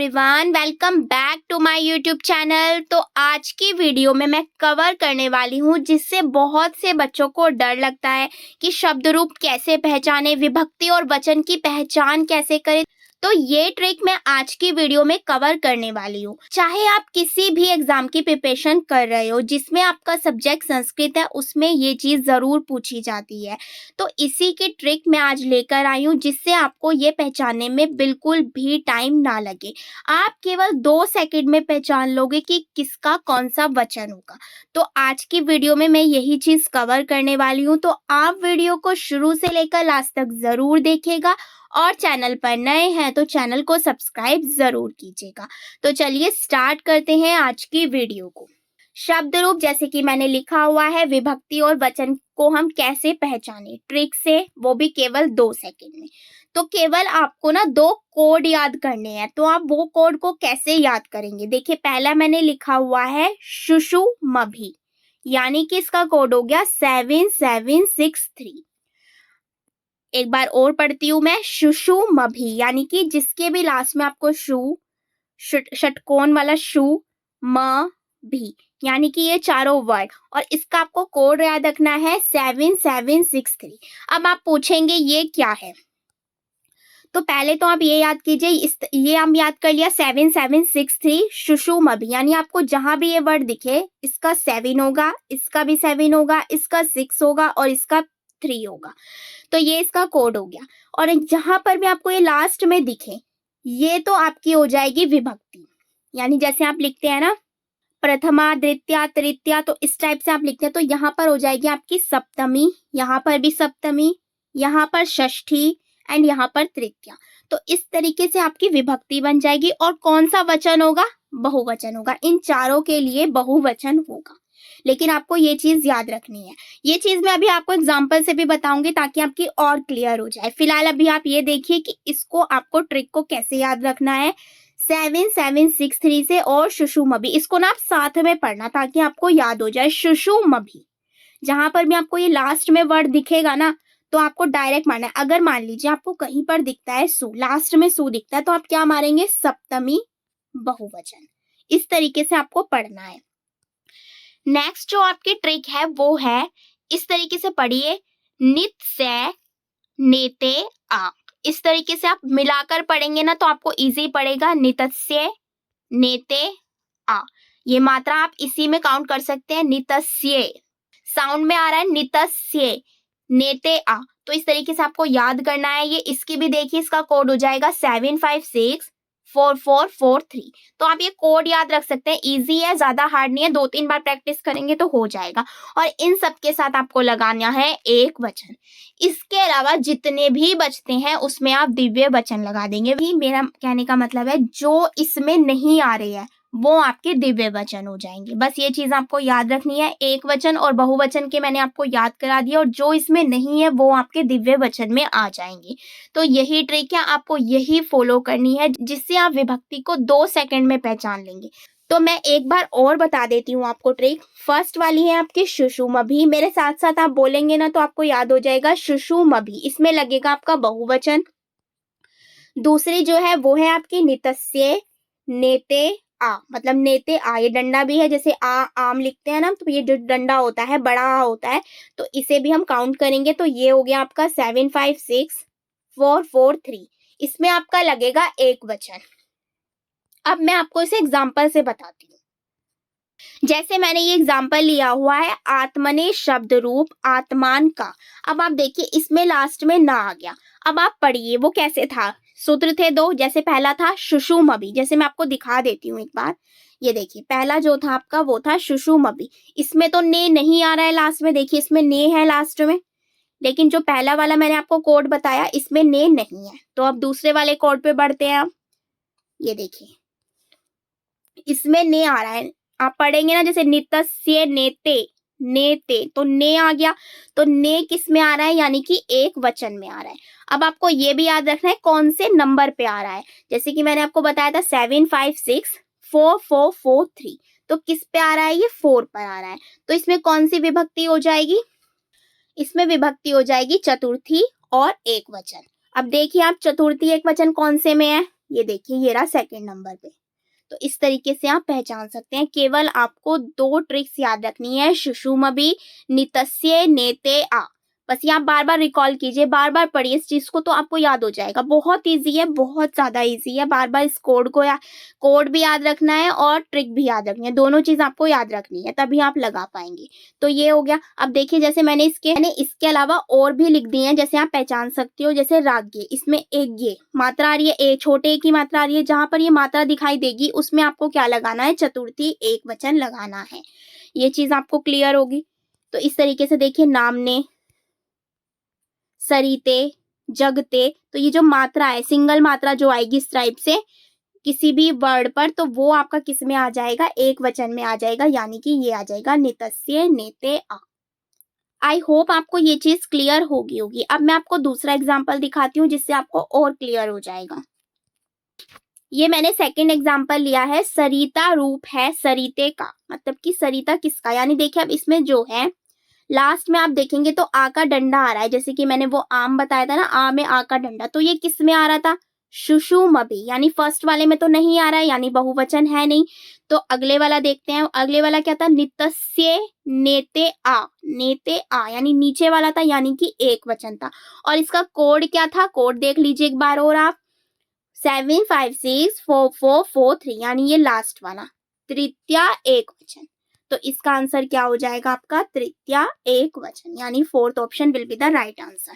Everyone, welcome back to my YouTube channel. तो आज की वीडियो में मैं कवर करने वाली हूँ जिससे बहुत से बच्चों को डर लगता है कि शब्द रूप कैसे पहचाने, विभक्ति और वचन की पहचान कैसे करें। तो ये ट्रिक मैं आज की वीडियो में कवर करने वाली हूँ। चाहे आप किसी भी एग्जाम की प्रिपरेशन कर रहे हो जिसमें आपका सब्जेक्ट संस्कृत है, उसमें ये चीज जरूर पूछी जाती है। तो इसी की ट्रिक मैं आज लेकर आई हूँ जिससे आपको ये पहचानने में बिल्कुल भी टाइम ना लगे। आप केवल 2 सेकंड में पहचान लोगे कि किसका कौन सा वचन होगा। तो आज की वीडियो में मैं यही चीज कवर करने वाली हूँ। तो आप वीडियो को शुरू से लेकर लास्ट तक जरूर देखिएगा और चैनल पर नए हैं तो चैनल को सब्सक्राइब जरूर कीजिएगा। तो चलिए स्टार्ट करते हैं आज की वीडियो को। शब्द रूप जैसे कि मैंने लिखा हुआ है, विभक्ति और वचन को हम कैसे पहचाने ट्रिक से, वो भी केवल 2 सेकंड में। तो केवल आपको ना 2 कोड याद करने हैं। तो आप वो कोड को कैसे याद करेंगे? देखिए, पहला मैंने लिखा हुआ है शुशुमभी, यानी कि इसका कोड हो गया 7763। एक बार और पढ़ती हूँ मैं, शुशुमभी, यानी कि जिसके भी लास्ट में आपको षटकोण वाला शु म भी, यानी कि ये चारों वर्ड, और इसका आपको कोड याद रखना है 7763। अब आप पूछेंगे ये क्या है, तो पहले तो आप ये याद कीजिए, ये हम याद कर लिया 7763 शुशुमभी, यानी आपको जहां भी ये वर्ड दिखे इसका 7 होगा, इसका भी 7 होगा, इसका 6 होगा और इसका 3 होगा। तो ये इसका कोड हो गया। और जहां पर भी आपको ये लास्ट में दिखे, ये तो आपकी हो जाएगी विभक्ति। यानी जैसे आप लिखते हैं ना प्रथमा, द्वितीया, तृतीया, तो इस टाइप से आप लिखते हैं। तो यहाँ पर हो जाएगी आपकी सप्तमी, यहाँ पर भी सप्तमी, यहाँ पर षष्ठी एंड यहाँ पर तृतीया। तो इस तरीके से आपकी विभक्ति बन जाएगी। और कौन सा वचन होगा? बहुवचन होगा। इन चारों के लिए बहुवचन होगा। लेकिन आपको ये चीज याद रखनी है। ये चीज मैं अभी आपको एग्जांपल से भी बताऊंगी ताकि आपकी और क्लियर हो जाए। फिलहाल अभी आप ये देखिए कि इसको आपको ट्रिक को कैसे याद रखना है 7763 से। और शुशुमभी, इसको ना आप साथ में पढ़ना ताकि आपको याद हो जाए। शुशुमभी, जहां पर भी आपको ये लास्ट में वर्ड दिखेगा ना, तो आपको डायरेक्ट मारना है। अगर मान लीजिए आपको कहीं पर दिखता है सु, लास्ट में सु दिखता है, तो आप क्या मारेंगे? सप्तमी बहुवचन। इस तरीके से आपको पढ़ना है। नेक्स्ट जो आपकी ट्रिक है वो है, इस तरीके से पढ़िए, नित से नेते आ। इस तरीके से आप मिलाकर पढ़ेंगे ना तो आपको इजी पड़ेगा। नितस्य नेते आ, ये मात्रा आप इसी में काउंट कर सकते हैं। नितस्य साउंड में आ रहा है, नितस्य नेते आ। तो इस तरीके से आपको याद करना है। ये इसकी भी देखिए, इसका कोड हो जाएगा 75644443। तो आप ये कोड याद रख सकते हैं। इजी है, ज्यादा हार्ड नहीं है। 2-3 बार प्रैक्टिस करेंगे तो हो जाएगा। और इन सब के साथ आपको लगाना है एक वचन। इसके अलावा जितने भी बचते हैं उसमें आप दिव्य वचन लगा देंगे। भी मेरा कहने का मतलब है, जो इसमें नहीं आ रहे हैं वो आपके दिव्य वचन हो जाएंगे। बस ये चीज आपको याद रखनी है। एक वचन और बहुवचन के मैंने आपको याद करा दिया, और जो इसमें नहीं है वो आपके दिव्य वचन में आ जाएंगे। तो यही ट्रिक है, आपको यही फॉलो करनी है जिससे आप विभक्ति को 2 सेकंड में पहचान लेंगे। तो मैं एक बार और बता देती हूँ आपको ट्रिक। फर्स्ट वाली है आपकी शुशुमभी, मेरे साथ साथ आप बोलेंगे ना तो आपको याद हो जाएगा शुशुमभी, इसमें लगेगा आपका बहुवचन। दूसरी जो है वो है आपकी नितस्य नेते आ, मतलब नेते आ, ये डंडा भी है। जैसे आम लिखते हैं ना, तो ये जो डंडा होता है बड़ा आ होता है, तो इसे भी हम काउंट करेंगे। तो ये हो गया आपका 756443। इसमें आपका लगेगा एक वचन। अब मैं आपको इसे एग्जाम्पल से बताती हूँ। जैसे मैंने ये एग्जाम्पल लिया हुआ है आत्मने शब्द रूप आत्मान का। अब आप देखिए, इसमें लास्ट में ना आ गया। अब आप पढ़िए वो कैसे था। सूत्र थे 2। जैसे पहला था शुशुमभी, जैसे मैं आपको दिखा देती हूँ एक बार। ये देखिए, पहला जो था आपका वो था शुशुमभी। इसमें तो ने नहीं आ रहा है लास्ट में, देखिए इसमें ने है लास्ट में। लेकिन जो पहला वाला मैंने आपको कोड बताया, इसमें ने नहीं है। तो अब दूसरे वाले कोड पे बढ़ते हैं। आप ये देखिए, इसमें ने आ रहा है। आप पढ़ेंगे ना, जैसे नितस्य नेते नेते, तो ने आ गया। तो ने किस में आ रहा है? यानी कि एक वचन में आ रहा है। अब आपको ये भी याद रखना है कौन से नंबर पे आ रहा है। जैसे कि मैंने आपको बताया था 75644443, तो किस पे आ रहा है? ये 4 पर आ रहा है। तो इसमें कौन सी विभक्ति हो जाएगी? इसमें विभक्ति हो जाएगी चतुर्थी और एक वचन। अब देखिए आप, चतुर्थी एक वचन कौन से में है? ये देखिए ये रहा सेकंड नंबर पे। तो इस तरीके से आप पहचान सकते हैं। केवल आपको 2 ट्रिक्स याद रखनी है, शुशुमबी, नितस्य, नेते आ। बस ये आप बार-बार रिकॉल कीजिए, बार-बार पढ़िए इस चीज़ को तो आपको याद हो जाएगा। बहुत ईज़ी है, बहुत ज़्यादा ईज़ी है। बार-बार इस कोड भी याद रखना है और ट्रिक भी याद रखनी है। दोनों चीज़ आपको याद रखनी है, तभी आप लगा पाएँगे। तो ये हो गया। अब देखिए जैसे मैंने इसके अलावा और भी लिख दिए हैं, जैसे आप पहचान सकते हो, जैसे राग्य, इसमें एक ये मात्रा आ रही है, छोटे ए की मात्रा आ रही है, जहाँ पर ये मात्रा दिखाई देगी उसमें आपको क्या लगाना है, चतुर्थी एकवचन लगाना है। ये चीज़ आपको क्लियर होगी। तो इस तरीके से देखिए नामने, सरिते, जगते, तो ये जो मात्रा है, सिंगल मात्रा जो आएगी इस टाइप से किसी भी वर्ड पर, तो वो आपका किस में आ जाएगा, एक वचन में आ जाएगा, यानी कि ये आ जाएगा नितस्य नेते आ। आई होप आपको ये चीज क्लियर होगी। अब मैं आपको दूसरा एग्जाम्पल दिखाती हूँ जिससे आपको और क्लियर हो जाएगा। ये मैंने सेकंड एग्जाम्पल लिया है, सरिता रूप है सरिते का, मतलब कि सरिता किसका, यानी देखिए अब इसमें जो है लास्ट में आप देखेंगे तो आ का डंडा आ रहा है, जैसे कि मैंने वो आम बताया था ना, आ में आ का डंडा, तो ये किस में आ रहा था, शुशुमबी, यानी फर्स्ट वाले में तो नहीं आ रहा है, यानी बहुवचन है नहीं। तो अगले वाला देखते हैं, अगले वाला क्या था, नितस्य नेते आ, यानी नीचे वाला था, यानी कि एक वचन था। और इसका कोड क्या था, कोड देख लीजिए एक बार और आप, 7564443, यानी ये लास्ट वाला तृतीया एक वचन। तो इसका आंसर क्या हो जाएगा आपका, तृतीया एक वचन, यानी fourth option will be the right answer.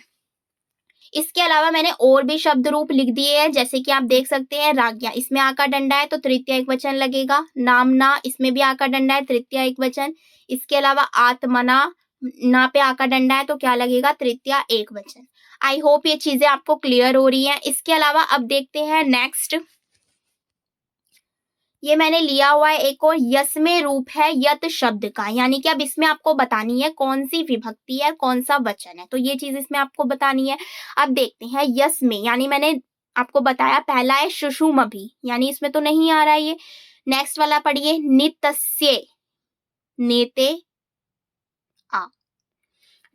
इसके अलावा मैंने और भी शब्द रूप लिख दिए हैं, जैसे कि आप देख सकते हैं राग्या, इसमें आ का डंडा है तो तृतीया एक वचन लगेगा। नामना, इसमें भी आ का डंडा है, तृतीया एक वचन। इसके अलावा आत्मना, ना पे आ का डंडा है तो क्या लगेगा, तृतीया एक वचन। आई होप ये चीजें आपको क्लियर हो रही हैं। इसके अलावा अब देखते हैं नेक्स्ट, ये मैंने लिया हुआ है एक और, यस्मे रूप है यत शब्द का, यानी कि अब इसमें आपको बतानी है कौन सी विभक्ति है, कौन सा वचन है, तो ये चीज इसमें आपको बतानी है। अब देखते हैं यस्मे, यानी मैंने आपको बताया पहला है शुशुमबी, यानी इसमें तो नहीं आ रहा है ये। नेक्स्ट वाला पढ़िए, नितस्य नेते आ,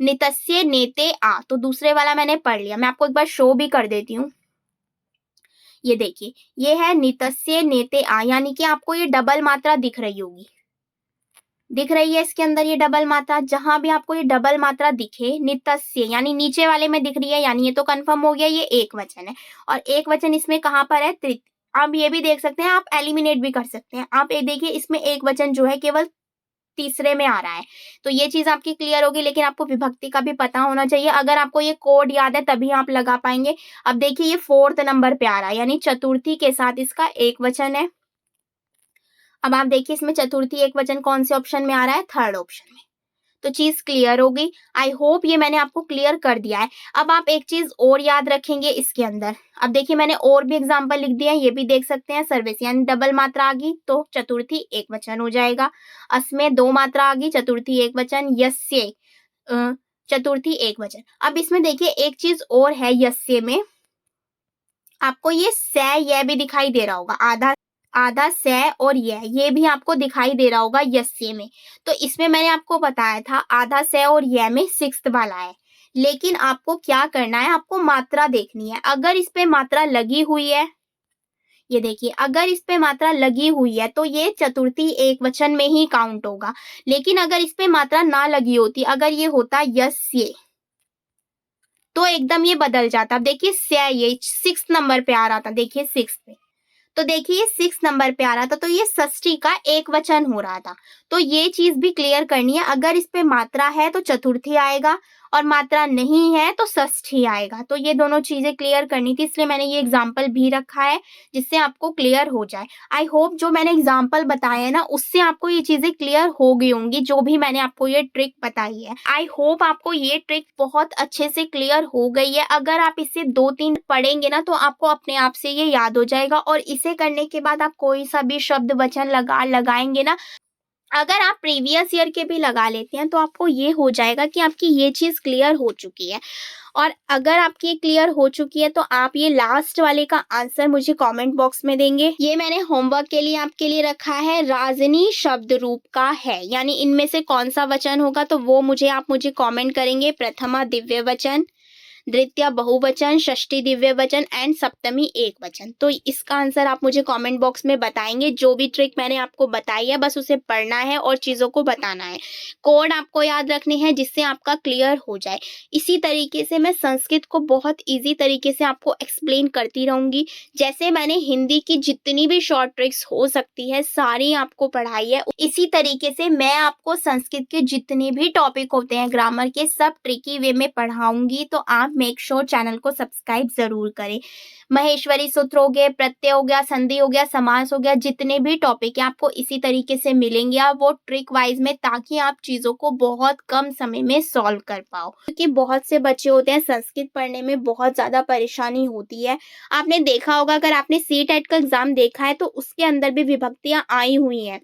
नितस्य नेते आ, तो दूसरे वाला मैंने पढ़ लिया, मैं आपको एक बार शो भी कर देती हूँ। ये देखिए ये है नितस्य नेते आ, यानी कि आपको ये डबल मात्रा दिख रही होगी, दिख रही है इसके अंदर ये डबल मात्रा, जहां भी आपको ये डबल मात्रा दिखे, नितस्य यानी नीचे वाले में दिख रही है, यानी ये तो कंफर्म हो गया ये एक वचन है। और एक वचन इसमें कहां पर है, आप ये भी देख सकते हैं, आप एलिमिनेट भी कर सकते हैं। आप ये देखिए इसमें एक वचन जो है केवल तीसरे में आ रहा है, तो ये चीज आपकी क्लियर होगी, लेकिन आपको विभक्ति का भी पता होना चाहिए। अगर आपको ये कोड याद है तभी आप लगा पाएंगे। अब देखिए ये फोर्थ नंबर पे आ रहा है, यानी चतुर्थी के साथ इसका एक वचन है। अब आप देखिए इसमें चतुर्थी एक वचन कौन से ऑप्शन में आ रहा है, थर्ड ऑप्शन में। तो चीज क्लियर हो गई। आई होप ये मैंने आपको क्लियर कर दिया है। अब आप एक चीज और याद रखेंगे इसके अंदर, अब देखिए मैंने और भी एग्जांपल लिख दिया है, ये भी देख सकते हैं, सर्विस यानी डबल मात्रा आ गई तो चतुर्थी एक वचन हो जाएगा। अस्मे दो मात्रा आ गई, चतुर्थी एक वचन। यस्य चतुर्थी एक वचन। अब इसमें देखिए एक चीज और है, यस्य में आपको ये स यह भी दिखाई दे रहा होगा, आधा स और ये भी आपको दिखाई दे रहा होगा यस्य में। तो इसमें मैंने आपको बताया था आधा स और ये में सिक्स्थ वाला है, लेकिन आपको क्या करना है, आपको मात्रा देखनी है। अगर इस पे मात्रा लगी हुई है, ये देखिए अगर इस पे मात्रा लगी हुई है तो ये चतुर्थी एक वचन में ही काउंट होगा। लेकिन अगर इस पे मात्रा ना लगी होती, अगर ये होता यस्य, तो एकदम ये बदल जाता। अब देखिए ये 6 नंबर पे आ रहा था, देखिए 6 पे, तो देखिए ये 6 नंबर पे आ रहा था, तो ये षष्ठी का एक वचन हो रहा था। तो ये चीज भी क्लियर करनी है, अगर इस पे मात्रा है तो चतुर्थी आएगा और मात्रा नहीं है तो षष्ठी आएगा। तो ये दोनों चीजें क्लियर करनी थी, इसलिए मैंने ये एग्जाम्पल भी रखा है जिससे आपको क्लियर हो जाए। आई होप जो मैंने एग्जाम्पल बताए हैं ना, उससे आपको ये चीजें क्लियर हो गई होंगी, जो भी मैंने आपको ये ट्रिक बताई है। आई होप आपको ये ट्रिक बहुत अच्छे से क्लियर हो गई है। अगर आप इसे 2-3 पढ़ेंगे ना तो आपको अपने आप से ये याद हो जाएगा, और इसे करने के बाद आप कोई सा भी शब्द वचन लगाएंगे ना, अगर आप प्रीवियस ईयर के भी लगा लेते हैं तो आपको ये हो जाएगा कि आपकी ये चीज क्लियर हो चुकी है। और अगर आपकी क्लियर हो चुकी है तो आप ये लास्ट वाले का आंसर मुझे कमेंट बॉक्स में देंगे। ये मैंने होमवर्क के लिए आपके लिए रखा है, राजनी शब्द रूप का है, यानी इनमें से कौन सा वचन होगा तो वो आप मुझे कमेंट करेंगे। प्रथमा दिव्य वचन, द्वितीया बहुवचन, षष्ठी दिव्यवचन एंड सप्तमी एकवचन। तो इसका आंसर आप मुझे कमेंट बॉक्स में बताएंगे। जो भी ट्रिक मैंने आपको बताई है बस उसे पढ़ना है और चीज़ों को बताना है। कोड आपको याद रखने हैं जिससे आपका क्लियर हो जाए। इसी तरीके से मैं संस्कृत को बहुत ईजी तरीके से आपको एक्सप्लेन करती रहूँगी। जैसे मैंने हिंदी की जितनी भी शॉर्ट ट्रिक्स हो सकती है सारी आपको पढ़ाई है, इसी तरीके से मैं आपको संस्कृत के जितने भी टॉपिक होते हैं ग्रामर के सब ट्रिकी वे में पढ़ाऊंगी। तो आप मेक श्योर चैनल को सब्सक्राइब जरूर करें। महेश्वरी सूत्र हो गए, प्रत्यय हो गया, संधि हो गया, समास हो गया, जितने भी टॉपिक है आपको इसी तरीके से मिलेंगे आप वो ट्रिक वाइज में, ताकि आप चीज़ों को बहुत कम समय में सॉल्व कर पाओ। क्योंकि बहुत से बच्चे होते हैं संस्कृत पढ़ने में बहुत ज़्यादा परेशानी होती है। आपने देखा होगा, अगर आपने सीटेट का एग्जाम देखा है तो उसके अंदर भी विभक्तियां आई हुई हैं।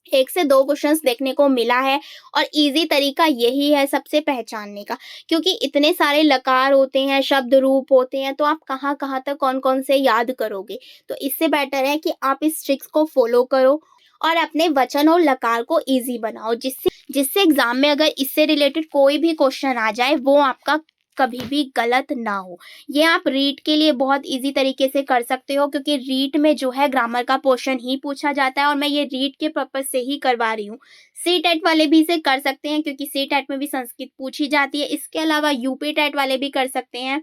1 से 2 क्वेश्चंस देखने को मिला है और इजी तरीका यही है सबसे पहचानने का, क्योंकि इतने सारे लकार होते हैं, शब्द रूप होते हैं, तो आप कहाँ तक कौन से याद करोगे। तो इससे बेटर है कि आप इस ट्रिक्स को फॉलो करो और अपने वचन और लकार को इजी बनाओ, जिससे जिससे एग्जाम में अगर इससे रिलेटेड कोई भी क्वेश्चन आ जाए वो आपका कभी भी गलत ना हो। ये आप रीड के लिए बहुत इजी तरीके से कर सकते हो, क्योंकि रीड में जो है ग्रामर का पोर्शन ही पूछा जाता है और मैं ये रीड के पर्पज से ही करवा रही हूँ। सी टेट वाले भी इसे कर सकते हैं क्योंकि सी टेट में भी संस्कृत पूछी जाती है। इसके अलावा यूपी टेट वाले भी कर सकते हैं।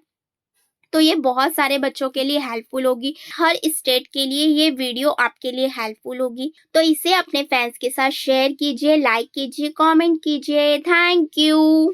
तो ये बहुत सारे बच्चों के लिए हेल्पफुल होगी। हर स्टेट के लिए ये वीडियो आपके लिए हेल्पफुल होगी। तो इसे अपने फ्रेंड्स के साथ शेयर कीजिए, लाइक कीजिए, कमेंट कीजिए। Thank you.